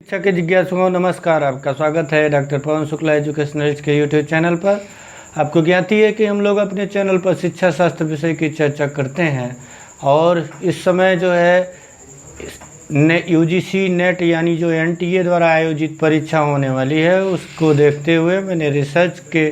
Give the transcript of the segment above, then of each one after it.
शिक्षा के जिज्ञासुओं नमस्कार। आपका स्वागत है डॉक्टर पवन शुक्ला एजुकेशनलिस्ट के यूट्यूब चैनल पर। आपको ज्ञाति है कि हम लोग अपने चैनल पर शिक्षा शास्त्र विषय की चर्चा करते हैं और इस समय जो है यूजीसी नेट यानी जो एनटीए द्वारा आयोजित परीक्षा होने वाली है उसको देखते हुए मैंने रिसर्च के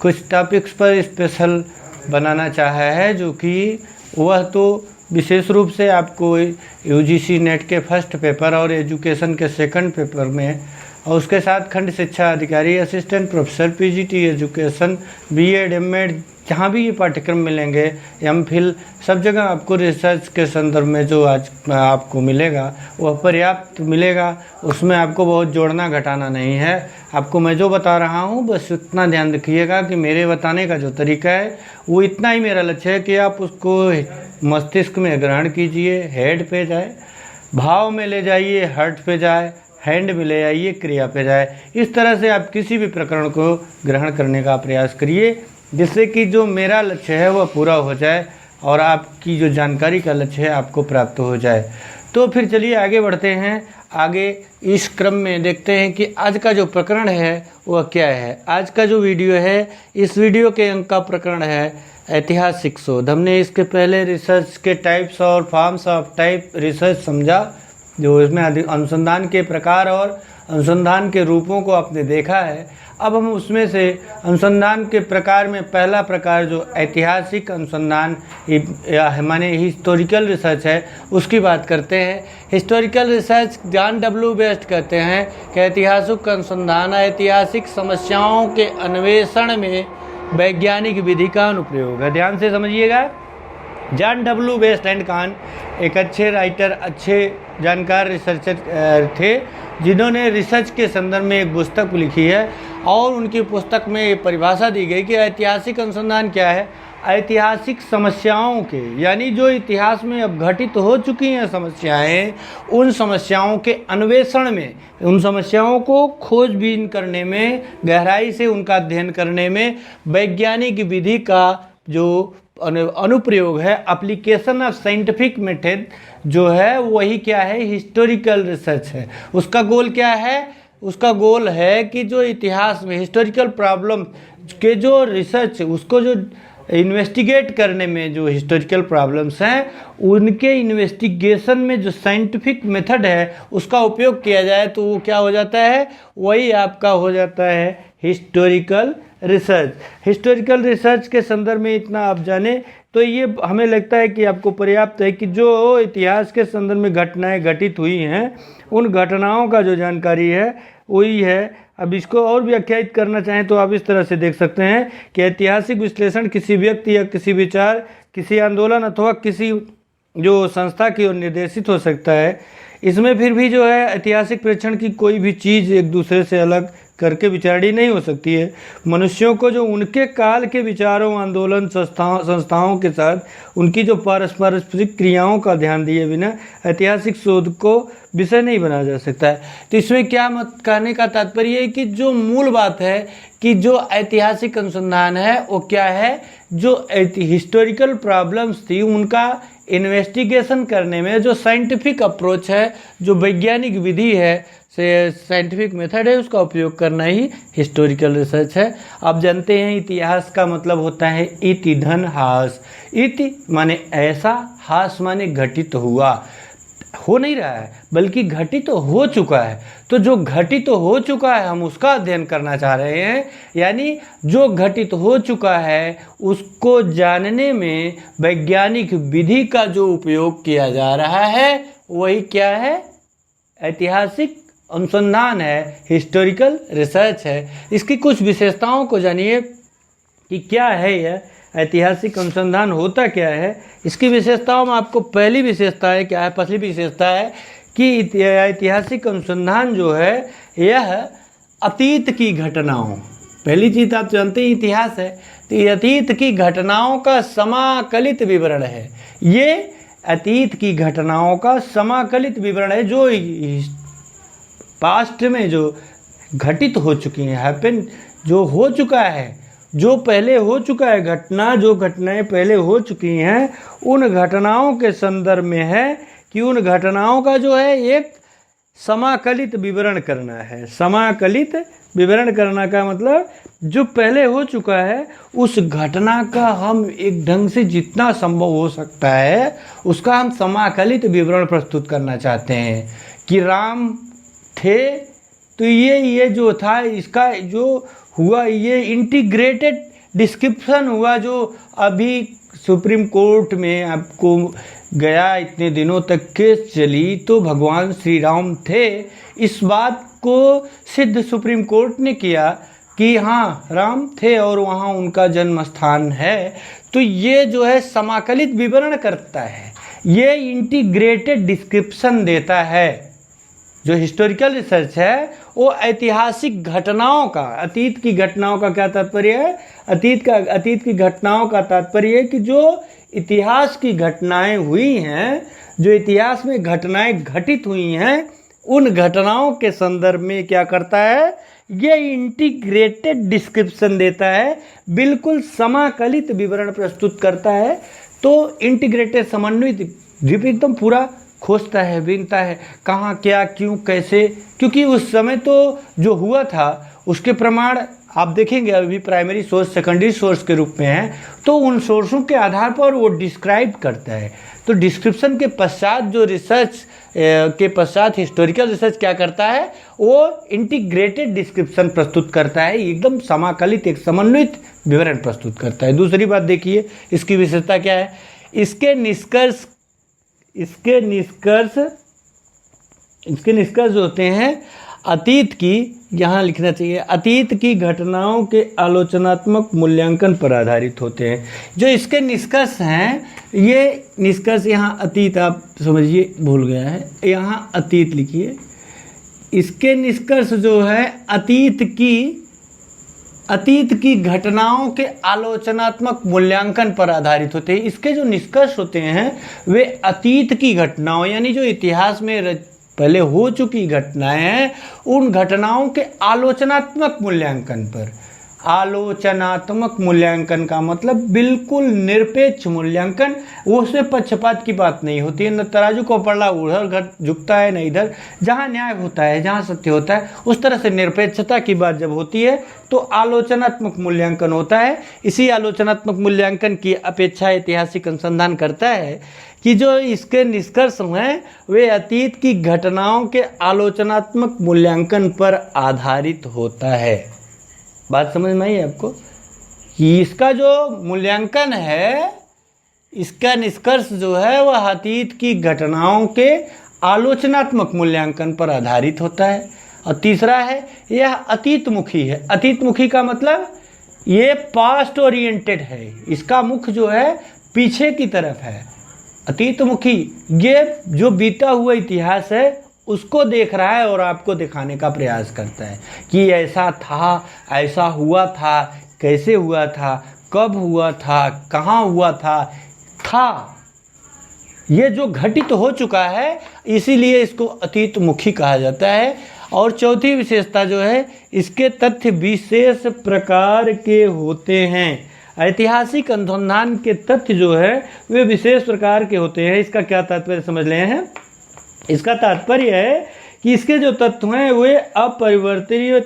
कुछ टॉपिक्स पर स्पेशल बनाना चाहा है, जो कि वह तो विशेष रूप से आपको यूजीसी नेट के फर्स्ट पेपर और एजुकेशन के सेकंड पेपर में और उसके साथ खंड शिक्षा अधिकारी, assistant professor, PGT education, BEd, MEd, जहाँ भी ये पाठ्यक्रम मिलेंगे, एमफिल, सब जगह आपको रिसर्च के संदर्भ में जो आज आपको मिलेगा वह पर्याप्त मिलेगा। उसमें आपको बहुत जोड़ना घटाना नहीं है। आपको मैं जो बता रहा हूँ बस उतना ध्यान रखिएगा कि मेरे बताने का जो तरीका है वो इतना ही मेरा लक्ष्य है कि आप उसको मस्तिष्क में ग्रहण कीजिए, हेड पे जाए, भाव में ले जाइए, हार्ट पे जाए, हैंड में ले आइए, क्रिया पे जाए। इस तरह से आप किसी भी प्रकरण को ग्रहण करने का प्रयास करिए जिससे कि जो मेरा लक्ष्य है वह पूरा हो जाए और आपकी जो जानकारी का लक्ष्य है आपको प्राप्त हो जाए। तो फिर चलिए आगे बढ़ते हैं। आगे इस क्रम में देखते हैं कि आज का जो प्रकरण है वह क्या है। आज का जो वीडियो है, इस वीडियो के अंक का प्रकरण है ऐतिहासिक शोध। हमने इसके पहले रिसर्च के टाइप्स और फॉर्म्स ऑफ टाइप रिसर्च समझा, जो इसमें अनुसंधान के प्रकार और अनुसंधान के रूपों को आपने देखा है। अब हम उसमें से अनुसंधान के प्रकार में पहला प्रकार जो ऐतिहासिक अनुसंधान माने हिस्टोरिकल रिसर्च है उसकी बात करते हैं। Historical research John W best कहते हैं कि ऐतिहासिक अनुसंधान ऐतिहासिक समस्याओं के अन्वेषण में वैज्ञानिक विधि का अनुप्रयोग है। ध्यान से समझिएगा। जॉन डब्ल्यू बेस्ट एंड कान एक अच्छे राइटर, अच्छे जानकार रिसर्चर थे जिन्होंने रिसर्च के संदर्भ में एक पुस्तक लिखी है और उनकी पुस्तक में ये परिभाषा दी गई कि ऐतिहासिक अनुसंधान क्या है। ऐतिहासिक समस्याओं के यानी जो इतिहास में अब घटित हो चुकी हैं समस्याएं, उन समस्याओं के अन्वेषण में, उन समस्याओं को खोजबीन करने में, गहराई से उनका अध्ययन करने में वैज्ञानिक विधि का जो अनुप्रयोग है, एप्लीकेशन ऑफ साइंटिफिक मेथड जो है वही क्या है, हिस्टोरिकल रिसर्च है। उसका गोल क्या है? उसका गोल है कि जो इतिहास में हिस्टोरिकल प्रॉब्लम के जो रिसर्च, उसको जो इन्वेस्टिगेट करने में जो हिस्टोरिकल प्रॉब्लम्स हैं उनके इन्वेस्टिगेशन में जो साइंटिफिक मेथड है उसका उपयोग किया जाए तो वो क्या हो जाता है, वही आपका हो जाता है हिस्टोरिकल रिसर्च। हिस्टोरिकल रिसर्च के संदर्भ में इतना आप जाने तो ये हमें लगता है कि आपको पर्याप्त है कि जो इतिहास के संदर्भ में घटनाएं घटित हुई हैं उन घटनाओं का जो जानकारी है वही है। अब इसको और व्याख्यायित करना चाहें तो आप इस तरह से देख सकते हैं कि ऐतिहासिक विश्लेषण किसी व्यक्ति या किसी विचार, किसी आंदोलन अथवा किसी जो संस्था की ओर निर्देशित हो सकता है। इसमें फिर भी जो है ऐतिहासिक प्रेक्षण की कोई भी चीज़ एक दूसरे से अलग करके विचारी नहीं हो सकती है। मनुष्यों को जो उनके काल के विचारों, आंदोलन, संस्थाओं के साथ उनकी जो पारस्परिक क्रियाओं का ध्यान दिए बिना ऐतिहासिक शोध को विषय नहीं बनाया जा सकता है। तो इसमें क्या मत कहने का तात्पर्य है कि जो मूल बात है कि जो ऐतिहासिक अनुसंधान है वो क्या है, जो हिस्टोरिकल प्रॉब्लम्स थी उनका इन्वेस्टिगेशन करने में जो साइंटिफिक अप्रोच है, जो वैज्ञानिक विधि है, से साइंटिफिक मेथड है, उसका उपयोग करना ही हिस्टोरिकल रिसर्च है। आप जानते हैं इतिहास का मतलब होता है इति धन हास। इति माने ऐसा, हास माने घटित हुआ, हो नहीं रहा है बल्कि घटित हो चुका है। तो जो घटित हो चुका है हम उसका अध्ययन करना चाह रहे हैं, यानी जो घटित हो चुका है उसको जानने में वैज्ञानिक विधि का जो उपयोग किया जा रहा है वही क्या है, ऐतिहासिक अनुसंधान है, हिस्टोरिकल रिसर्च है। इसकी कुछ विशेषताओं को जानिए कि क्या है यह ऐतिहासिक अनुसंधान, होता क्या है। इसकी विशेषताओं में आपको पहली विशेषता है क्या है, पहली विशेषता है कि ऐतिहासिक अनुसंधान जो है यह अतीत की घटनाओं, पहली चीज़ आप जानते हैं इतिहास है तो ये अतीत की घटनाओं का समाकलित विवरण है। ये अतीत की घटनाओं का समाकलित विवरण है जो पास्ट में जो घटित हो चुकी हैं, हैपन, जो हो चुका है, जो पहले हो चुका है घटना, जो घटनाएं पहले हो चुकी हैं उन घटनाओं के संदर्भ में है कि उन घटनाओं का जो है एक समाकलित विवरण करना है। समाकलित विवरण करना का मतलब जो पहले हो चुका है उस घटना का हम एक ढंग से जितना संभव हो सकता है उसका हम समाकलित विवरण प्रस्तुत करना चाहते हैं कि राम थे तो ये जो था इसका जो हुआ ये इंटीग्रेटेड डिस्क्रिप्शन हुआ जो अभी सुप्रीम कोर्ट में आपको गया, इतने दिनों तक केस चली तो भगवान श्री राम थे, इस बात को सिद्ध सुप्रीम कोर्ट ने किया कि हाँ राम थे और वहाँ उनका जन्म स्थान है। तो ये जो है समाकलित विवरण करता है, ये इंटीग्रेटेड डिस्क्रिप्शन देता है। जो हिस्टोरिकल रिसर्च है वो ऐतिहासिक घटनाओं का, अतीत की घटनाओं का क्या तात्पर्य है, अतीत की घटनाओं का तात्पर्य है कि जो इतिहास की घटनाएं हुई हैं, जो इतिहास में घटनाएं घटित हुई हैं, उन घटनाओं के संदर्भ में क्या करता है, ये इंटीग्रेटेड डिस्क्रिप्शन देता है, बिल्कुल समाकलित विवरण प्रस्तुत करता है। तो इंटीग्रेटेड समन्वित एकदम पूरा खोजता है, बीनता है कहाँ क्या क्यों कैसे, क्योंकि उस समय तो जो हुआ था उसके प्रमाण आप देखेंगे अभी प्राइमरी सोर्स सेकेंडरी सोर्स के रूप में है, तो उन सोर्सों के आधार पर वो डिस्क्राइब करता है। तो डिस्क्रिप्शन के पश्चात जो रिसर्च के पश्चात हिस्टोरिकल रिसर्च क्या करता है, वो इंटीग्रेटेड डिस्क्रिप्शन प्रस्तुत करता है, एकदम समाकलित एक समन्वित विवरण प्रस्तुत करता है। दूसरी बात देखिए इसकी विशेषता क्या है, इसके निष्कर्ष होते हैं अतीत की, यहाँ लिखना चाहिए, अतीत की घटनाओं के आलोचनात्मक मूल्यांकन पर आधारित होते हैं। जो इसके निष्कर्ष हैं, ये निष्कर्ष यहाँ अतीत आप समझिए भूल गया है, यहाँ अतीत लिखिए। इसके निष्कर्ष जो है अतीत की घटनाओं के आलोचनात्मक मूल्यांकन पर आधारित होते हैं। इसके जो निष्कर्ष होते हैं वे अतीत की घटनाओं यानी जो इतिहास में पहले हो चुकी घटनाएं हैं उन घटनाओं के आलोचनात्मक मूल्यांकन पर। आलोचनात्मक मूल्यांकन का मतलब बिल्कुल निरपेक्ष मूल्यांकन, उसमें पक्षपात की बात नहीं होती है, न तराजू को पलड़ा उधर झुकता है न इधर। जहाँ न्याय होता है, जहाँ सत्य होता है, उस तरह से निरपेक्षता की बात जब होती है तो आलोचनात्मक मूल्यांकन होता है। इसी आलोचनात्मक मूल्यांकन की अपेक्षा ऐतिहासिक अनुसंधान करता है कि जो इसके निष्कर्ष हैं वे अतीत की घटनाओं के आलोचनात्मक मूल्यांकन पर आधारित होता है। बात समझ में आई आपको कि इसका जो मूल्यांकन है, इसका निष्कर्ष जो है वह अतीत की घटनाओं के आलोचनात्मक मूल्यांकन पर आधारित होता है। और तीसरा है यह अतीतमुखी है। अतीतमुखी का मतलब ये पास्ट ओरिएंटेड है, इसका मुख जो है पीछे की तरफ है। अतीतमुखी ये जो बीता हुआ इतिहास है उसको देख रहा है और आपको दिखाने का प्रयास करता है कि ऐसा था, ऐसा हुआ था, कैसे हुआ था, कब हुआ था, कहाँ हुआ था। ये जो घटित हो चुका है इसीलिए इसको अतीतमुखी कहा जाता है। और चौथी विशेषता जो है, इसके तथ्य विशेष प्रकार के होते हैं। ऐतिहासिक अनुसंधान के तथ्य जो है वे विशेष प्रकार के होते हैं। इसका क्या तात्पर्य समझ रहे हैं? इसका तात्पर्य है कि इसके जो तथ्य हैं वे अपरिवर्तनीय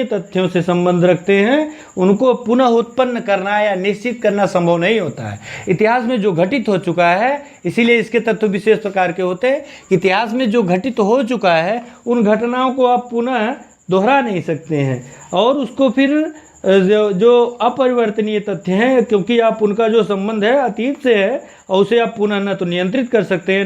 तथ्यों से संबंध रखते हैं, उनको पुनः उत्पन्न करना या निश्चित करना संभव नहीं होता है। इतिहास में जो घटित हो चुका है इसीलिए इसके तथ्य विशेष प्रकार के होते हैं। इतिहास में जो घटित हो चुका है उन घटनाओं को आप पुनः दोहरा नहीं सकते हैं और उसको फिर जो अपरिवर्तनीय तथ्य हैं, क्योंकि आप उनका जो संबंध है अतीत से है और उसे आप पुनः न तो नियंत्रित कर सकते हैं,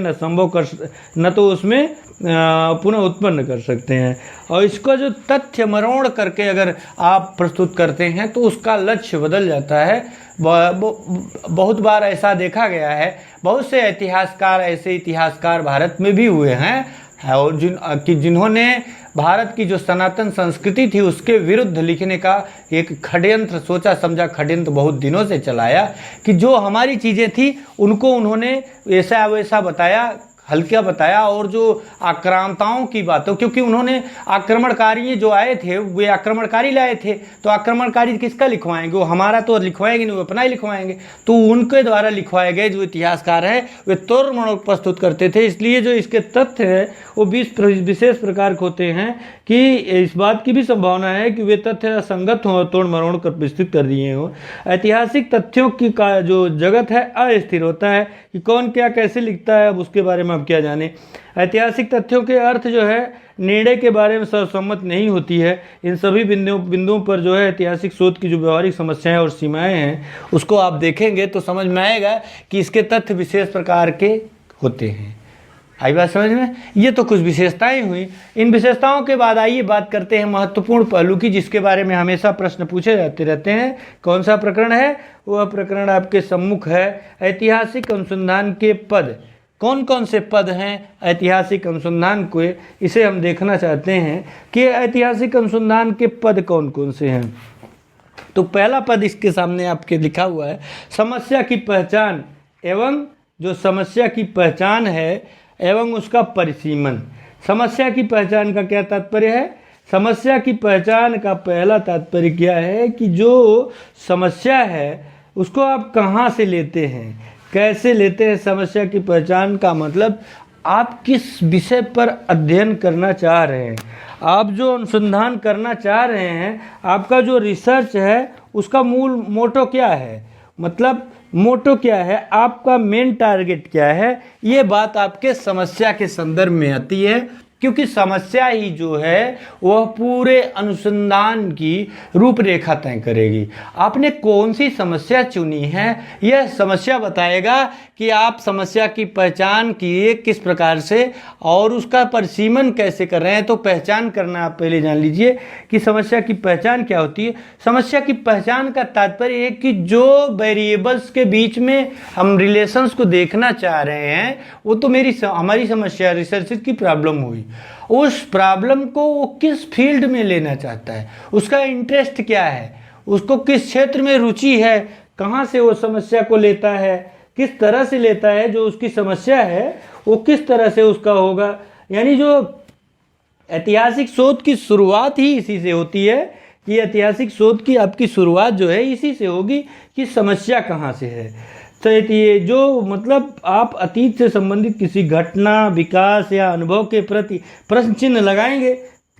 न तो उसमें पुनः उत्पन्न कर सकते हैं। और इसका जो तथ्य मरोड़ करके अगर आप प्रस्तुत करते हैं तो उसका लक्ष्य बदल जाता है। बहुत बार ऐसा देखा गया है, बहुत से ऐसे इतिहासकार भारत में भी हुए हैं और जिन्होंने भारत की जो सनातन संस्कृति थी उसके विरुद्ध लिखने का एक षड्यंत्र, सोचा समझा षड्यंत्र बहुत दिनों से चलाया कि जो हमारी चीज़ें थी उनको उन्होंने ऐसा वैसा बताया, हल्का बताया, और जो आक्रांताओं की बातों, क्योंकि उन्होंने आक्रमणकारी जो आए थे वे आक्रमणकारी लाए थे, तो आक्रमणकारी किसका लिखवाएंगे, वो हमारा तो लिखवाएंगे नहीं, वो अपना ही लिखवाएंगे। तो उनके द्वारा लिखवाए गए जो इतिहासकार हैं वे तोड़ मरोड़ प्रस्तुत करते थे। इसलिए जो इसके तथ्य है वो विशेष प्रकार के होते हैं कि इस बात की भी संभावना है कि वे तथ्य असंगत हों, तोड़ मरोड़ कर प्रस्तुत कर दिए हों। ऐतिहासिक तथ्यों की का जो जगत है अस्थिर होता है कि कौन क्या कैसे लिखता है, अब उसके बारे में हम क्या जाने। ऐतिहासिक तथ्यों के अर्थ जो है निर्णय के बारे में सर्वसम्मत नहीं होती है। इन सभी बिंदुओं पर जो है ऐतिहासिक शोध की जो व्यवहारिक समस्याएं और सीमाएं हैं उसको आप देखेंगे तो समझ में आएगा कि इसके तथ्य विशेष प्रकार के होते हैं। आई बात समझ में? ये तो कुछ विशेषताएं हुई। इन विशेषताओं के बाद आइए बात करते हैं महत्वपूर्ण पहलू की, जिसके बारे में हमेशा प्रश्न पूछे जाते रहते हैं। कौन सा प्रकरण है? वह प्रकरण आपके सम्मुख है, ऐतिहासिक अनुसंधान के पद। कौन कौन से पद हैं ऐतिहासिक अनुसंधान को, इसे हम देखना चाहते हैं कि ऐतिहासिक अनुसंधान के पद कौन कौन से हैं। तो पहला पद इसके सामने आपके लिखा हुआ है, समस्या की पहचान एवं जो समस्या की पहचान है एवं उसका परिसीमन। समस्या की पहचान का क्या तात्पर्य है? समस्या की पहचान का पहला तात्पर्य क्या है कि जो समस्या है उसको आप कहाँ से लेते हैं, कैसे लेते हैं। समस्या की पहचान का मतलब आप किस विषय पर अध्ययन करना चाह रहे हैं, आप जो अनुसंधान करना चाह रहे हैं, आपका जो रिसर्च है उसका मूल मोटो क्या है, मतलब मोटो क्या है, आपका मेन टारगेट क्या है। ये बात आपके समस्या के संदर्भ में आती है, क्योंकि समस्या ही जो है वह पूरे अनुसंधान की रूपरेखा तय करेगी। आपने कौन सी समस्या चुनी है यह समस्या बताएगा कि आप समस्या की पहचान किए किस प्रकार से और उसका परिसीमन कैसे कर रहे हैं। तो पहचान करना आप पहले जान लीजिए कि समस्या की पहचान क्या होती है। समस्या की पहचान का तात्पर्य है कि जो वेरिएबल्स के बीच में हम रिलेशंस को देखना चाह रहे हैं वो तो हमारी समस्या रिसर्च की प्रॉब्लम हुई, उस प्रॉब्लम को वो किस फील्ड में लेना चाहता है, उसका इंटरेस्ट क्या है, उसको किस क्षेत्र में रुचि है, कहाँ से वो समस्या को लेता है, किस तरह से लेता है, जो उसकी समस्या है वो किस तरह से उसका होगा। यानी जो ऐतिहासिक शोध की शुरुआत ही इसी से होती है कि ऐतिहासिक शोध की आपकी शुरुआत जो है इसी से होगी कि समस्या कहाँ से है। तो ये जो मतलब आप अतीत से संबंधित किसी घटना, विकास या अनुभव के प्रति प्रश्न चिन्ह लगाएंगे।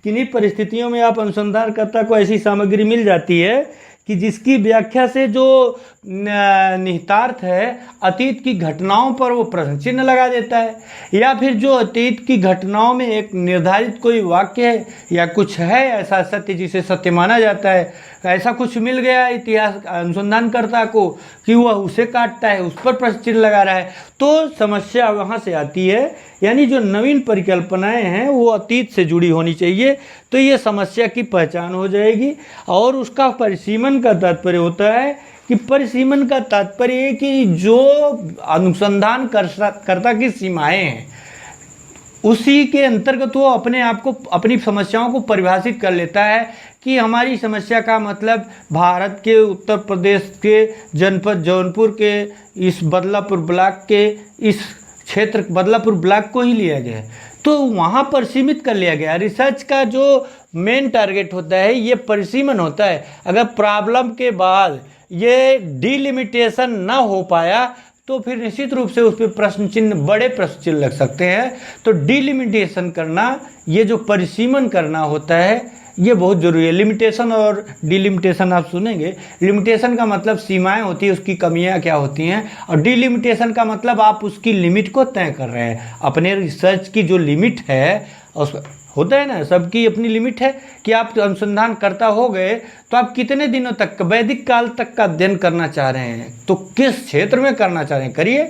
किन्हीं परिस्थितियों में आप अनुसंधानकर्ता को ऐसी सामग्री मिल जाती है कि जिसकी व्याख्या से जो निहितार्थ है अतीत की घटनाओं पर वो प्रश्न चिन्ह लगा देता है, या फिर जो अतीत की घटनाओं में एक निर्धारित कोई वाक्य है या कुछ है ऐसा सत्य जिसे सत्य माना जाता है, ऐसा कुछ मिल गया इतिहास अनुसंधानकर्ता को कि वह उसे काटता है, उस पर प्रश्न चिन्ह लगा रहा है, तो समस्या वहाँ से आती है। यानी जो नवीन परिकल्पनाएं हैं वो अतीत से जुड़ी होनी चाहिए, तो ये समस्या की पहचान हो जाएगी। और उसका परिसीमन का तात्पर्य होता है कि परिसीमन का तात्पर्य है कि जो अनुसंधान कर्ता की सीमाएं हैं उसी के अंतर्गत वो अपने आप को, अपनी समस्याओं को परिभाषित कर लेता है कि हमारी समस्या का मतलब भारत के उत्तर प्रदेश के जनपद जौनपुर के इस बदलापुर ब्लॉक के इस क्षेत्र बदलापुर ब्लॉक को ही लिया गया है, तो वहाँ पर सीमित कर लिया गया। रिसर्च का जो मेन टारगेट होता है ये परिसीमन होता है। अगर प्रॉब्लम के बाद ये डिलिमिटेशन ना हो पाया तो फिर निश्चित रूप से उस पर प्रश्न चिन्ह, बड़े प्रश्न चिन्ह लग सकते हैं। तो डिलिमिटेशन करना, ये जो परिसीमन करना होता है ये बहुत जरूरी है। लिमिटेशन और डिलिमिटेशन आप सुनेंगे। लिमिटेशन का मतलब सीमाएं होती है, उसकी कमियां क्या होती हैं, और डिलिमिटेशन का मतलब आप उसकी लिमिट को तय कर रहे हैं। अपने रिसर्च की जो लिमिट है उस होता है ना, सबकी अपनी लिमिट है कि आप अनुसंधान करता हो गए तो आप कितने दिनों तक, वैदिक काल तक का अध्ययन करना चाह रहे हैं, तो किस क्षेत्र में करना चाह रहे हैं करिए।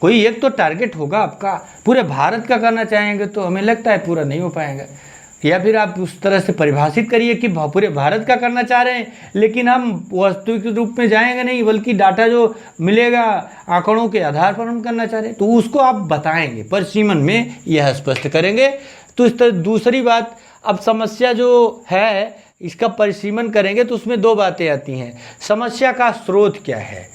कोई एक तो टारगेट होगा आपका। पूरे भारत का करना चाहेंगे तो हमें लगता है पूरा नहीं हो पाएगा, या फिर आप उस तरह से परिभाषित करिए कि पूरे भारत का करना चाह रहे हैं, लेकिन हम वास्तविक रूप में जाएंगे नहीं, बल्कि डाटा जो मिलेगा आंकड़ों के आधार पर हम करना चाह रहे हैं, तो उसको आप बताएंगे, परिसीमन में यह स्पष्ट करेंगे। तो इस तरह दूसरी बात, अब समस्या जो है इसका परिसीमन करेंगे तो उसमें दो बातें आती हैं। समस्या का स्रोत क्या है,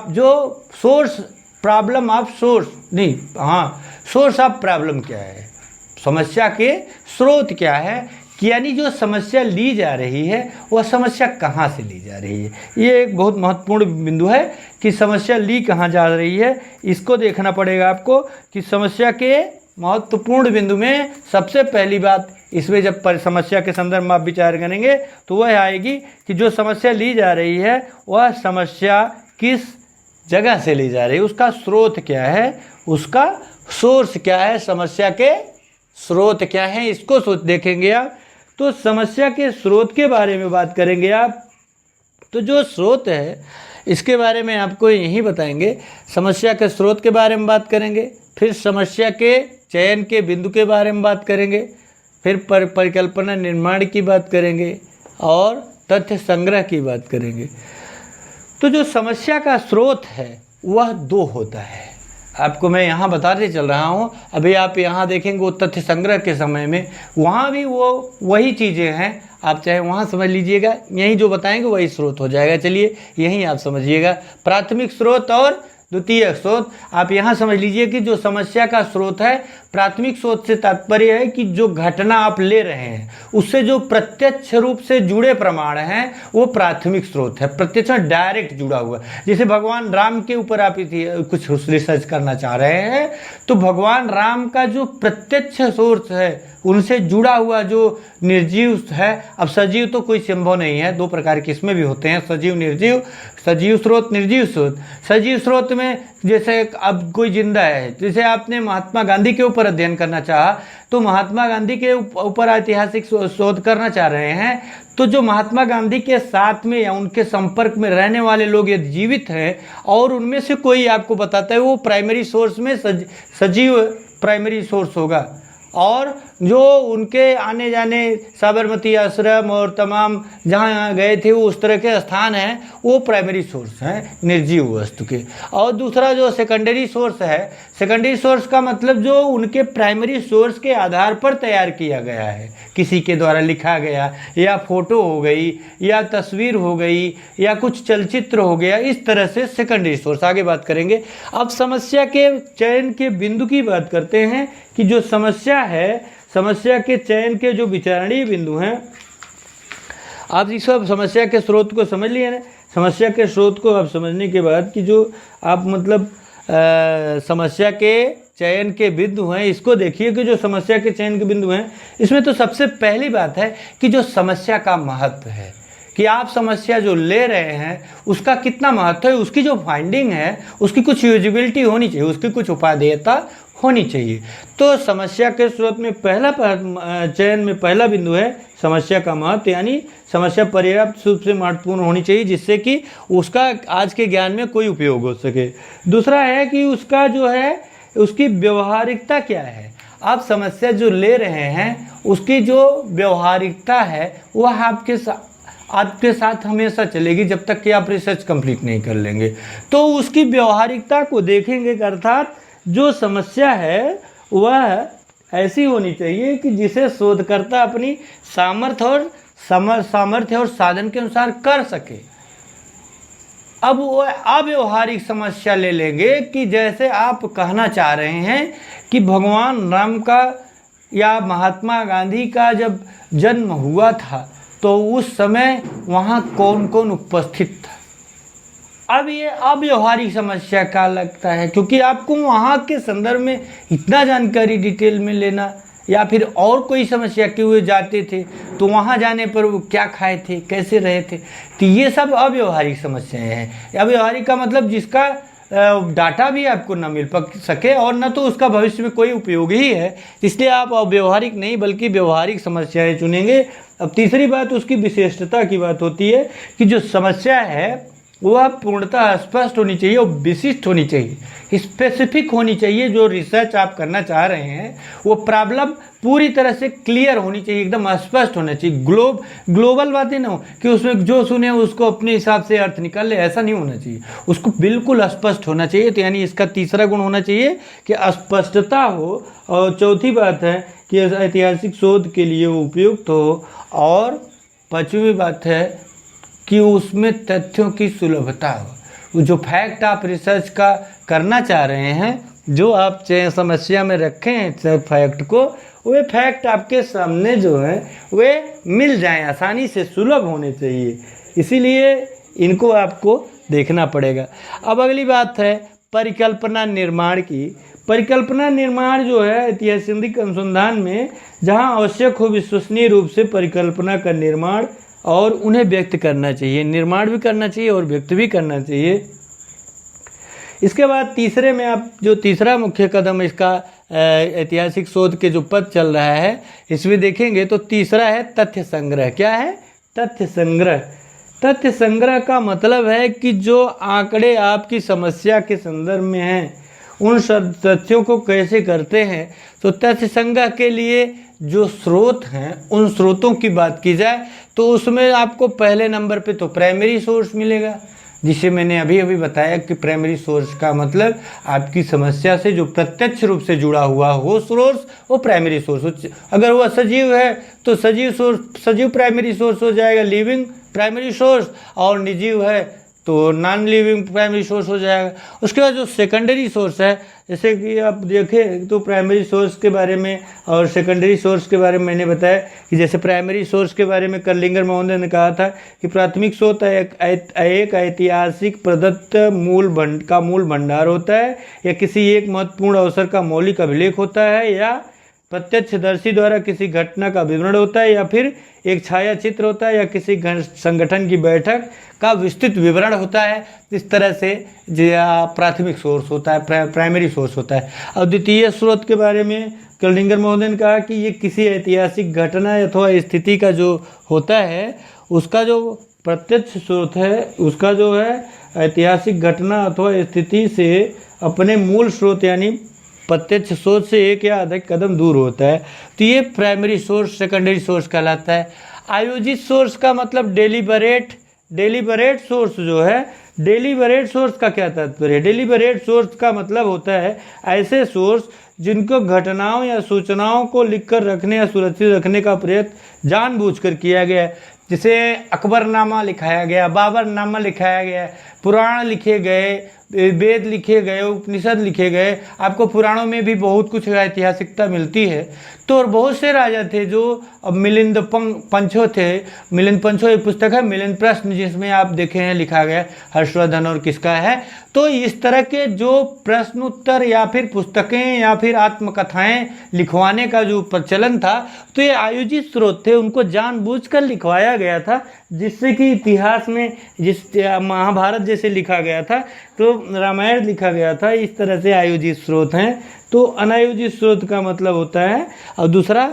जो सोर्स, प्रॉब्लम ऑफ सोर्स नहीं, हाँ सोर्स ऑफ प्रॉब्लम क्या है, समस्या के स्रोत क्या है, कि यानी जो समस्या ली जा रही है वह समस्या कहाँ से ली जा रही है। ये एक बहुत महत्वपूर्ण बिंदु है कि समस्या ली कहाँ जा रही है, इसको देखना पड़ेगा आपको। कि समस्या के महत्वपूर्ण बिंदु में सबसे पहली बात इसमें जब समस्या के संदर्भ में आप विचार करेंगे तो वह आएगी कि जो समस्या ली जा रही है वह समस्या किस जगह से ली जा रही है, उसका स्रोत क्या है, उसका सोर्स क्या है, समस्या के स्रोत क्या है, इसको देखेंगे आप। तो समस्या के स्रोत के बारे में बात करेंगे आप, तो जो स्रोत है इसके बारे में आपको यही बताएंगे। समस्या के स्रोत के बारे में बात करेंगे, फिर समस्या के चयन के बिंदु के बारे में बात करेंगे, फिर परिकल्पना निर्माण की बात करेंगे और तथ्य संग्रह की बात करेंगे। तो जो समस्या का स्रोत है वह दो होता है, आपको मैं यहाँ बताते चल रहा हूँ। अभी आप यहाँ देखेंगे वो तथ्य संग्रह के समय में वहाँ भी वही चीज़ें हैं, आप चाहे वहाँ समझ लीजिएगा, यहीं जो बताएंगे वही स्रोत हो जाएगा। चलिए यहीं आप समझिएगा, प्राथमिक स्रोत और द्वितीयक स्रोत। आप यहाँ समझ लीजिए कि जो समस्या का स्रोत है, प्राथमिक स्रोत से तात्पर्य है कि जो घटना आप ले रहे हैं उससे जो प्रत्यक्ष रूप से जुड़े प्रमाण हैं वो प्राथमिक स्रोत है, प्रत्यक्ष डायरेक्ट जुड़ा हुआ। जैसे भगवान राम के ऊपर आप कुछ रिसर्च करना चाह रहे हैं तो भगवान राम का जो प्रत्यक्ष सोर्स है उनसे जुड़ा हुआ जो निर्जीव है, अब सजीव तो कोई संभव नहीं है, दो प्रकार के इसमें भी होते हैं, सजीव निर्जीव, सजीव स्रोत निर्जीव स्रोत। सजीव स्रोत में जैसे अब कोई जिंदा है, जैसे आपने महात्मा गांधी के ऊपर अध्ययन करना चाहा तो महात्मा गांधी के ऊपर ऐतिहासिक शोध करना चाह रहे हैं, तो जो महात्मा गांधी के साथ में या उनके संपर्क में रहने वाले लोग यदि जीवित हैं और उनमें से कोई आपको बताता है, वो प्राइमरी सोर्स में सजीव प्राइमरी सोर्स होगा। और जो उनके आने जाने साबरमती आश्रम और तमाम जहाँ गए थे वो उस तरह के स्थान हैं, वो प्राइमरी सोर्स हैं निर्जीव वस्तु के। और दूसरा जो सेकेंडरी सोर्स है, सेकेंडरी सोर्स का मतलब जो उनके प्राइमरी सोर्स के आधार पर तैयार किया गया है, किसी के द्वारा लिखा गया, या फोटो हो गई, या तस्वीर हो गई, या कुछ चलचित्र हो गया, इस तरह से सेकेंडरी सोर्स। आगे बात करेंगे। अब समस्या के चयन के बिंदु की बात करते हैं कि जो समस्या है, समस्या के चयन के जो विचारणीय बिंदु हैं, आप इस समस्या के स्रोत को समझ लिए ना। समस्या के स्रोत को आप समझने के बाद कि जो आप मतलब समस्या के चयन के बिंदु हैं, इसको देखिए कि जो समस्या के चयन के बिंदु हैं इसमें तो सबसे पहली बात है कि जो समस्या का महत्व है, कि आप समस्या जो ले रहे हैं उसका कितना महत्व है, उसकी जो फाइंडिंग है उसकी कुछ यूजिबिलिटी होनी चाहिए, उसकी कुछ उपादेयता होनी चाहिए। तो समस्या के स्रोत में पहला चयन में पहला बिंदु है समस्या का महत्व, यानी समस्या पर्याप्त रूप से महत्वपूर्ण होनी चाहिए जिससे कि उसका आज के ज्ञान में कोई उपयोग हो सके। दूसरा है कि उसका जो है उसकी व्यवहारिकता क्या है, आप समस्या जो ले रहे हैं उसकी जो व्यवहारिकता है वह आपके साथ हमेशा चलेगी जब तक कि आप रिसर्च कंप्लीट नहीं कर लेंगे। तो उसकी व्यवहारिकता को देखेंगे, अर्थात जो समस्या है वह ऐसी होनी चाहिए कि जिसे शोधकर्ता अपनी सामर्थ्य और साधन के अनुसार कर सके। अब वो अव्यवहारिक समस्या ले लेंगे कि जैसे आप कहना चाह रहे हैं कि भगवान राम का या महात्मा गांधी का जब जन्म हुआ था तो उस समय वहाँ कौन कौन उपस्थित था। अब ये अव्यवहारिक समस्या का लगता है, क्योंकि आपको वहाँ के संदर्भ में इतना जानकारी डिटेल में लेना, या फिर और कोई समस्या कि वो जाते थे तो वहाँ जाने पर वो क्या खाए थे, कैसे रहे थे, तो ये सब अव्यवहारिक समस्याएं हैं। अव्यवहारिक का मतलब जिसका डाटा भी आपको न मिल सके और न तो उसका भविष्य में कोई उपयोग ही है, इसलिए आप अव्यवहारिक नहीं बल्कि व्यवहारिक समस्याएं चुनेंगे। अब तीसरी बात उसकी विशिष्टता की बात होती है कि जो समस्या है वह पूर्णतः स्पष्ट होनी चाहिए और विशिष्ट होनी चाहिए, स्पेसिफिक होनी चाहिए। जो रिसर्च आप करना चाह रहे हैं वो प्रॉब्लम पूरी तरह से क्लियर होनी चाहिए, एकदम स्पष्ट होना चाहिए। ग्लोबल बातें ना हो कि उसमें जो सुने उसको अपने हिसाब से अर्थ निकाल ले, ऐसा नहीं होना चाहिए, उसको बिल्कुल स्पष्ट होना चाहिए। तो यानी इसका तीसरा गुण होना चाहिए कि स्पष्टता हो। और चौथी बात है कि ऐतिहासिक शोध के लिए वो उपयुक्त हो। और पांचवी बात है कि उसमें तथ्यों की सुलभता हो, जो फैक्ट आप रिसर्च का करना चाह रहे हैं जो आप समस्या में रखे हैं फैक्ट को, वे फैक्ट आपके सामने जो है वे मिल जाएं, आसानी से सुलभ होने चाहिए। इसीलिए इनको आपको देखना पड़ेगा। अब अगली बात है परिकल्पना निर्माण की। परिकल्पना निर्माण जो है ऐतिहासिक अनुसंधान में जहां आवश्यक हो विश्वसनीय रूप से परिकल्पना का निर्माण और उन्हें व्यक्त करना चाहिए, निर्माण भी करना चाहिए और व्यक्त भी करना चाहिए। इसके बाद तीसरे में आप जो तीसरा मुख्य कदम इसका ऐतिहासिक शोध के जो पद चल रहा है इसमें देखेंगे तो तीसरा है तथ्य संग्रह। क्या है? तथ्य संग्रह। तथ्य संग्रह का मतलब है कि जो आंकड़े आपकी समस्या के संदर्भ में हैं उन सब तथ्यों को कैसे करते हैं। तो तथ्य संग्रह के लिए जो स्रोत हैं उन स्रोतों की बात की जाए तो उसमें आपको पहले नंबर पे तो प्राइमरी सोर्स मिलेगा, जिसे मैंने अभी अभी बताया कि प्राइमरी सोर्स का मतलब आपकी समस्या से जो प्रत्यक्ष रूप से जुड़ा हुआ हो सोर्स, वो प्राइमरी सोर्स। अगर वह सजीव है तो सजीव सोर्स, सजीव प्राइमरी सोर्स हो जाएगा, लिविंग प्राइमरी सोर्स, और निर्जीव है तो नॉन लिविंग प्राइमरी सोर्स हो जाएगा। उसके बाद जो सेकेंडरी सोर्स है, जैसे कि आप देखें तो प्राइमरी सोर्स के बारे में और सेकेंडरी सोर्स के बारे में मैंने बताया कि जैसे प्राइमरी सोर्स के बारे में कर्लिंगर महोदय ने कहा था कि प्राथमिक स्रोत एक ऐतिहासिक प्रदत्त मूल भंडार होता है या किसी एक महत्वपूर्ण अवसर का मौलिक अभिलेख होता है या प्रत्यक्षदर्शी द्वारा किसी घटना का विवरण होता है या फिर एक छाया चित्र होता है या किसी संगठन की बैठक का विस्तृत विवरण होता है। इस तरह से प्राथमिक सोर्स होता है, प्राइमरी सोर्स होता है। और द्वितीय स्रोत के बारे में कर्लिंगर महोदय ने कहा कि ये किसी ऐतिहासिक घटना अथवा स्थिति का जो होता है उसका जो प्रत्यक्ष स्रोत है, उसका जो है ऐतिहासिक घटना अथवा स्थिति से अपने मूल स्रोत यानी प्रत्यक्ष सोर्स से एक या अधिक कदम दूर होता है। तो ये प्राइमरी सोर्स सेकेंडरी सोर्स कहलाता है। आयोजित सोर्स का मतलब डेलिबरेट सोर्स जो है, डेलिबरेट सोर्स का क्या तात्पर्य है? डेलिबरेट सोर्स का मतलब होता है ऐसे सोर्स जिनको घटनाओं या सूचनाओं को लिखकर रखने या सुरक्षित रखने का प्रयत्न जानबूझकर किया गया है। जैसे अकबरनामा लिखाया गया, बाबरनामा लिखाया गया, पुराण लिखे गए, वेद लिखे गए, उपनिषद लिखे गए। आपको पुराणों में भी बहुत कुछ ऐतिहासिकता मिलती है। तो और बहुत से राजा थे जो अब मिलिंद पंचो थे। मिलिंद पंचो एक पुस्तक है मिलिंद प्रश्न, जिसमें आप देखे हैं लिखा गया हर्षवर्धन और किसका है। तो इस तरह के जो प्रश्न उत्तर या फिर पुस्तकें या फिर आत्मकथाएं लिखवाने का जो प्रचलन था, तो ये आयोजित स्रोत थे, उनको जानबूझकर लिखवाया गया था, जिससे कि इतिहास में जिस महाभारत जैसे लिखा गया था तो रामायण लिखा गया था, इस तरह से आयोजित स्रोत हैं। तो अनायोजित स्रोत का मतलब होता है, और दूसरा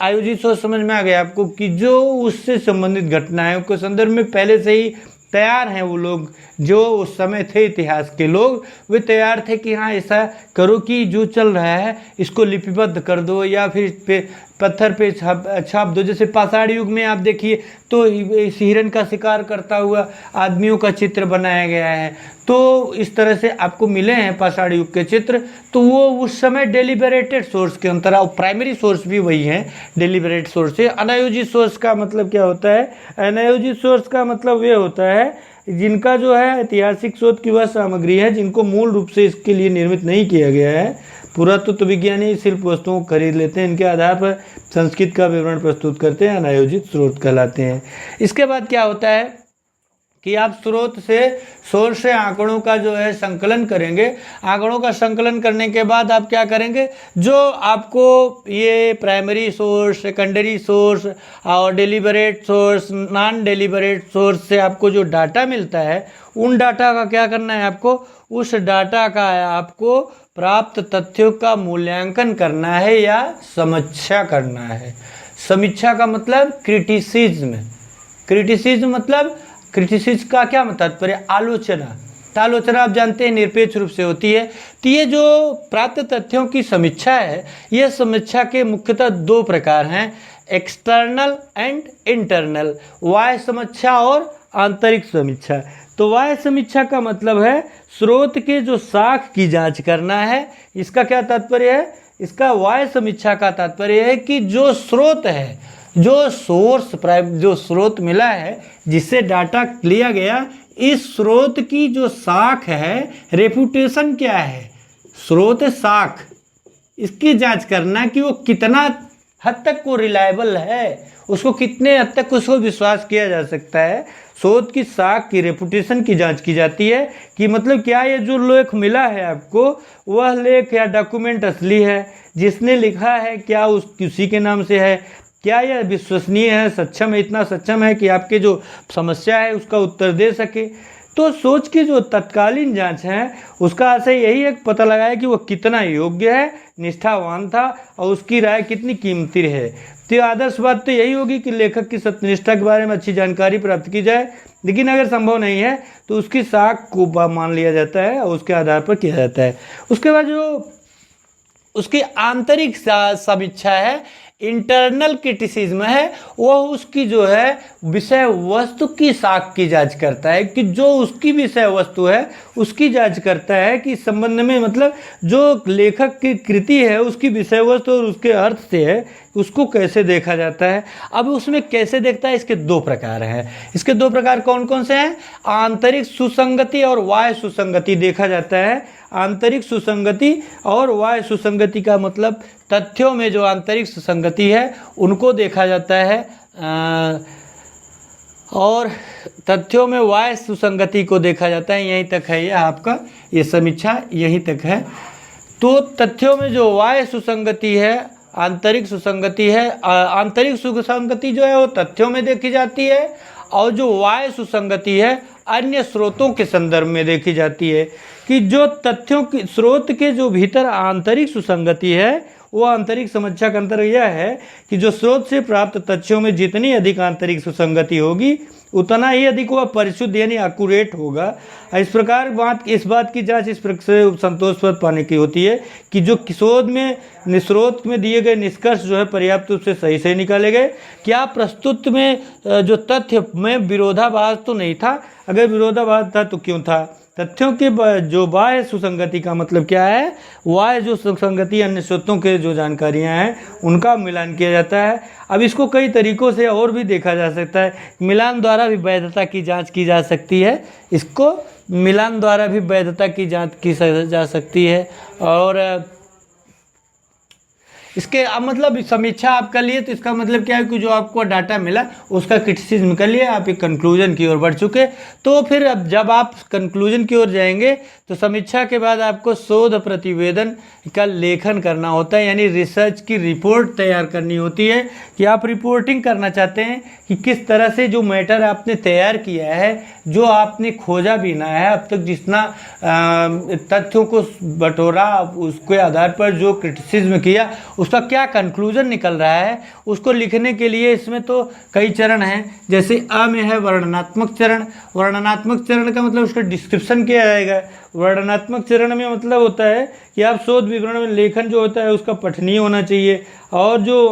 आयोजित स्रोत समझ में आ गया आपको कि जो उससे संबंधित घटनाओं के संदर्भ में पहले से ही तैयार हैं। वो लोग जो उस समय थे इतिहास के लोग, वे तैयार थे कि हाँ ऐसा करो कि जो चल रहा है इसको लिपिबद्ध कर दो या फिर पत्थर पे छाप दो। जैसे पाषाण युग में आप देखिए तो हिरण का शिकार करता हुआ आदमियों का चित्र बनाया गया है। तो इस तरह से आपको मिले हैं पाषाण युग के चित्र। तो वो उस समय डेलिबरेटेड सोर्स के अंतर, और प्राइमरी सोर्स भी वही है डेलिबरेट सोर्स है। अनायोजित सोर्स का मतलब क्या होता है? अनायोजित सोर्स का मतलब ये होता है जिनका जो है ऐतिहासिक शोध की वह सामग्री है जिनको मूल रूप से इसके लिए निर्मित नहीं किया गया है। पुरातत्व विज्ञानी शिल्प वस्तुओं को खरीद लेते हैं, इनके आधार पर संस्कृत का विवरण प्रस्तुत करते हैं, अनायोजित स्रोत कहलाते हैं। इसके बाद क्या होता है कि आप स्रोत से सोर्स से आंकड़ों का जो है संकलन करेंगे। आंकड़ों का संकलन करने के बाद आप क्या करेंगे? जो आपको ये प्राइमरी सोर्स, सेकेंडरी सोर्स और deliberate source, non deliberate source से आपको जो डाटा मिलता है, उन डाटा का क्या करना है आपको? उस डाटा का आपको प्राप्त तथ्यों का मूल्यांकन करना है या समीक्षा करना है। समीक्षा का मतलब क्रिटिसिज्म। क्रिटिसिज्म मतलब क्रिटिसिज्म का क्या तात्पर्य? आलोचना। तो आलोचना आप जानते हैं निरपेक्ष रूप से होती है। तो ये जो प्राप्त तथ्यों की समीक्षा है, ये समीक्षा के मुख्यतः दो प्रकार हैं, एक्सटर्नल एंड इंटरनल, बाह्य समीक्षा और आंतरिक समीक्षा। तो बाह्य समीक्षा का मतलब है स्रोत के जो साख की जांच करना है। इसका क्या तात्पर्य है? इसका बाह्य समीक्षा का तात्पर्य है कि जो स्रोत है, जो सोर्स जो स्रोत मिला है, जिससे डाटा लिया गया, इस स्रोत की जो साख है, रेपुटेशन क्या है, स्रोत साख, इसकी जांच करना कि वो कितना हद तक वो रिलायबल है, उसको कितने हद तक उसको विश्वास किया जा सकता है। स्रोत की साख की रेपुटेशन की जांच की जाती है कि मतलब क्या ये जो लेख मिला है आपको, वह लेख या डॉक्यूमेंट असली है, जिसने लिखा है क्या उसी के नाम से है, क्या यह विश्वसनीय है, सक्षम है, इतना सक्षम है कि आपके जो समस्या है उसका उत्तर दे सके। तो सोच की जो तत्कालीन जांच है उसका आशय यही है पता लगाया कि वो कितना योग्य है, निष्ठावान था और उसकी राय कितनी कीमती है। तो आदर्श बात तो यही होगी कि लेखक की सत्यनिष्ठा के बारे में अच्छी जानकारी प्राप्त की जाए, लेकिन अगर संभव नहीं है तो उसकी साख को मान लिया जाता है और उसके आधार पर किया जाता है। उसके बाद जो उसकी आंतरिक समीक्षा है, इंटरनल क्रिटिसिज्म है, वह उसकी जो है विषय वस्तु की साख की जांच करता है कि जो उसकी विषय वस्तु है उसकी जांच करता है कि इस संबंध में मतलब जो लेखक की कृति है उसकी विषय वस्तु और उसके अर्थ से है उसको कैसे देखा जाता है। अब उसमें कैसे देखता है, इसके दो प्रकार हैं। इसके दो प्रकार कौन कौन से हैं? आंतरिक सुसंगति और बाह्य सुसंगति देखा जाता है। आंतरिक सुसंगति और बाह्य सुसंगति का मतलब तथ्यों में जो आंतरिक सुसंगति है उनको देखा जाता है और तथ्यों में बाह्य सुसंगति को देखा जाता है। यहीं तक है ये आपका ये समीक्षा, यहीं तक है। तो तथ्यों में जो बाह्य सुसंगति है, आंतरिक सुसंगति है, आंतरिक सुसंगति जो है वो तथ्यों में देखी जाती है और जो बाह्य सुसंगति है अन्य स्रोतों के संदर्भ में देखी जाती है। कि जो तथ्यों की स्रोत के जो भीतर आंतरिक सुसंगति है वो आंतरिक समीक्षा का अंतर यह है कि जो स्रोत से प्राप्त तथ्यों में जितनी अधिक आंतरिक सुसंगति होगी उतना ही अधिक वह परिशुद्ध यानी एक्यूरेट होगा। इस प्रकार इस बात की जांच इस प्रकार से संतोषप्रद पाने की होती है कि जो शोध में स्रोत में दिए गए निष्कर्ष जो है पर्याप्त रूप से सही निकाले गए। क्या प्रस्तुत में जो तथ्य में विरोधाभास तो नहीं था? अगर विरोधाभास था तो क्यों था? तथ्यों के जो बाह्य सुसंगति का मतलब क्या है? बाह्य जो सुसंगति अन्य स्रोतों के जो जानकारियां हैं उनका मिलान किया जाता है। अब इसको कई तरीकों से और भी देखा जा सकता है। मिलान द्वारा भी वैधता की जांच की जा सकती है। इसको मिलान द्वारा भी वैधता की जांच की जा सकती है। और इसके अब मतलब समीक्षा आप कर लिए तो इसका मतलब क्या है कि जो आपको डाटा मिला उसका क्रिटिसिज्म कर लिया, आप एक कंक्लूजन की ओर बढ़ चुके। तो फिर अब जब आप कंक्लूजन की ओर जाएंगे तो समीक्षा के बाद आपको शोध प्रतिवेदन का लेखन करना होता है, यानी रिसर्च की रिपोर्ट तैयार करनी होती है कि आप रिपोर्टिंग करना चाहते हैं कि किस तरह से जो मैटर आपने तैयार किया है, जो आपने खोजा भी ना है अब तक, जितना तथ्यों को बटोरा उसके आधार पर जो क्रिटिसिज्म किया उसका क्या कंक्लूजन निकल रहा है, उसको लिखने के लिए इसमें तो कई चरण हैं। जैसे अ में है वर्णनात्मक चरण। वर्णनात्मक चरण का मतलब उसका डिस्क्रिप्शन किया जाएगा। वर्णनात्मक चरण में मतलब होता है कि आप शोध विवरण में लेखन जो होता है उसका पठनीय होना चाहिए और जो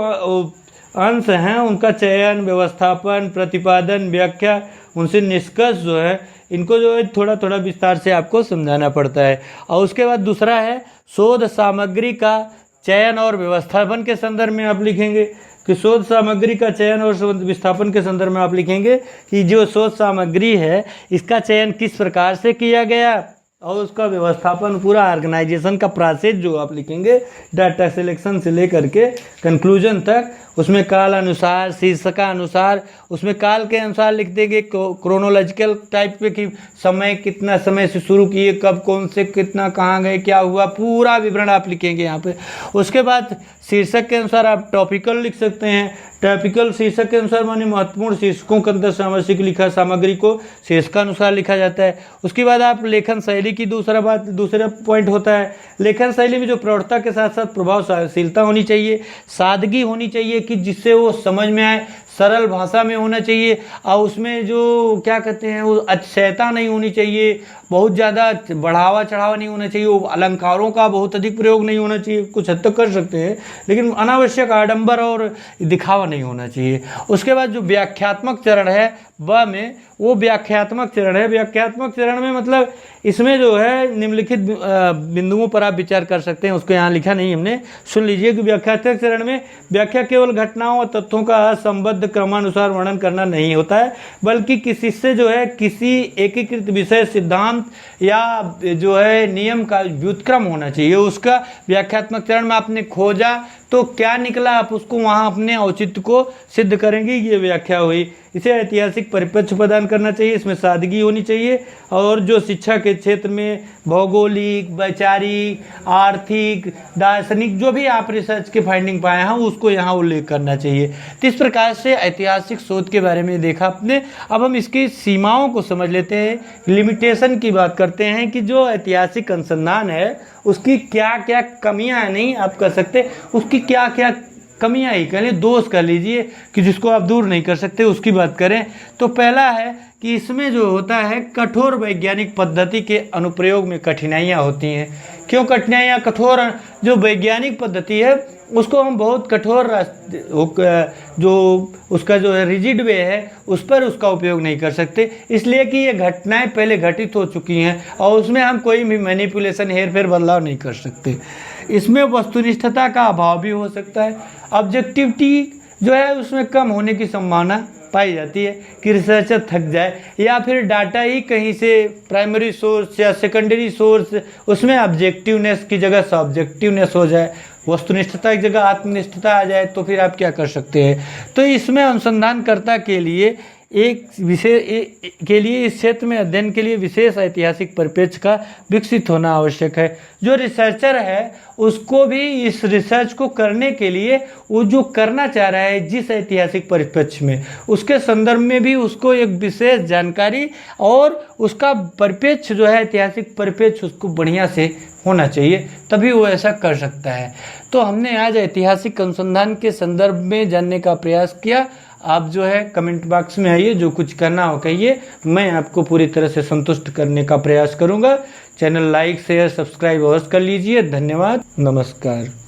अंश हैं उनका चयन, व्यवस्थापन, प्रतिपादन, व्याख्या, उनसे निष्कर्ष जो है इनको जो है थोड़ा थोड़ा विस्तार से आपको समझाना पड़ता है। और उसके बाद दूसरा है शोध सामग्री का चयन और व्यवस्थापन के संदर्भ में आप लिखेंगे कि शोध सामग्री का चयन और व्यवस्थापन के संदर्भ में आप लिखेंगे कि जो शोध सामग्री है इसका चयन किस प्रकार से किया गया और उसका व्यवस्थापन, पूरा ऑर्गेनाइजेशन का प्रोसेस जो आप लिखेंगे डाटा सिलेक्शन से लेकर के कंक्लूजन तक, उसमें काल अनुसार, शीर्षका अनुसार, उसमें काल के अनुसार लिख देंगे क्रोनोलॉजिकल टाइप पे कि समय कितना समय से शुरू किए, कब कौन से कितना कहाँ गए, क्या हुआ, पूरा विवरण आप लिखेंगे यहाँ पे। उसके बाद शीर्षक के अनुसार आप टॉपिकल लिख सकते हैं। टॉपिकल शीर्षक के अनुसार माने महत्वपूर्ण शीर्षकों के अंदर लिखा सामग्री को शीर्षकानुसार लिखा जाता है। उसके बाद आप लेखन शैली की दूसरा पॉइंट होता है। लेखन शैली में जो प्रौढ़ता के साथ साथ प्रभावशीलता होनी चाहिए, सादगी होनी चाहिए कि जिससे वो समझ में आए, सरल भाषा में होना चाहिए और उसमें जो क्या कहते हैं वो अतिशयता नहीं होनी चाहिए, बहुत ज़्यादा बढ़ावा चढ़ावा नहीं होना चाहिए, वो अलंकारों का बहुत अधिक प्रयोग नहीं होना चाहिए। कुछ हद तक कर सकते हैं लेकिन अनावश्यक आडंबर और दिखावा नहीं होना चाहिए। उसके बाद जो व्याख्यात्मक चरण है वह में वो व्याख्यात्मक चरण है। व्याख्यात्मक चरण में मतलब इसमें जो है निम्नलिखित बिंदुओं पर आप विचार कर सकते हैं, उसको यहाँ लिखा नहीं हमने, सुन लीजिए कि व्याख्यात्मक चरण में व्याख्या केवल घटनाओं और तथ्यों का असंबद्ध क्रमानुसार वर्णन करना नहीं होता है, बल्कि किसी से जो है किसी एकीकृत विषय, सिद्धांत सिद्धांत या जो है नियम का व्युत्क्रम होना चाहिए। उसका व्याख्यात्मक चरण में आपने खोजा तो क्या निकला, आप उसको वहाँ अपने औचित्य को सिद्ध करेंगे, ये व्याख्या हुई। इसे ऐतिहासिक परिप्रेक्ष्य प्रदान करना चाहिए, इसमें सादगी होनी चाहिए, और जो शिक्षा के क्षेत्र में भौगोलिक, वैचारिक, आर्थिक, दार्शनिक जो भी आप रिसर्च के फाइंडिंग पाए हैं उसको यहाँ उल्लेख करना चाहिए। तो इस प्रकार से ऐतिहासिक शोध के बारे में देखा आपने। अब हम इसकी सीमाओं को समझ लेते हैं, लिमिटेशन की बात करते हैं कि जो ऐतिहासिक अनुसंधान है उसकी क्या क्या कमियां नहीं आप कह सकते, उसकी क्या क्या कमियां ही कह लीजिए, दोष कह लीजिए कि जिसको आप दूर नहीं कर सकते, उसकी बात करें तो पहला है कि इसमें जो होता है कठोर वैज्ञानिक पद्धति के अनुप्रयोग में कठिनाइयां होती हैं। क्यों कठिनाइयां? कठोर जो वैज्ञानिक पद्धति है उसको हम बहुत कठोर जो उसका जो है रिजिड वे है उस पर उसका उपयोग नहीं कर सकते, इसलिए कि ये घटनाएं पहले घटित हो चुकी हैं और उसमें हम कोई भी मैनिपुलेशन, हेर फेर, बदलाव नहीं कर सकते। इसमें वस्तुनिष्ठता का अभाव भी हो सकता है, ऑब्जेक्टिविटी जो है उसमें कम होने की संभावना पाई जाती है कि रिसर्चर थक जाए, या फिर डाटा ही कहीं से प्राइमरी सोर्स या सेकेंडरी सोर्स उसमें ऑब्जेक्टिवनेस की जगह सब्जेक्टिवनेस हो जाए, वस्तुनिष्ठता की जगह आत्मनिष्ठता आ जाए, तो फिर आप क्या कर सकते हैं। तो इसमें अनुसंधानकर्ता के लिए इस क्षेत्र में अध्ययन के लिए विशेष ऐतिहासिक परिप्रेक्ष्य का विकसित होना आवश्यक है। जो रिसर्चर है उसको भी इस रिसर्च को करने के लिए वो जो करना चाह रहा है जिस ऐतिहासिक परिप्रेक्ष्य में, उसके संदर्भ में भी उसको एक विशेष जानकारी और उसका परिप्रेक्ष्य जो है ऐतिहासिक परिप्रेक्ष्य उसको बढ़िया से होना चाहिए, तभी वो ऐसा कर सकता है। तो हमने आज ऐतिहासिक अनुसंधान के संदर्भ में जानने का प्रयास किया। आप जो है कमेंट बॉक्स में आइए, जो कुछ करना हो कहिए, मैं आपको पूरी तरह से संतुष्ट करने का प्रयास करूंगा। चैनल लाइक शेयर सब्सक्राइब अवश्य कर लीजिए। धन्यवाद, नमस्कार।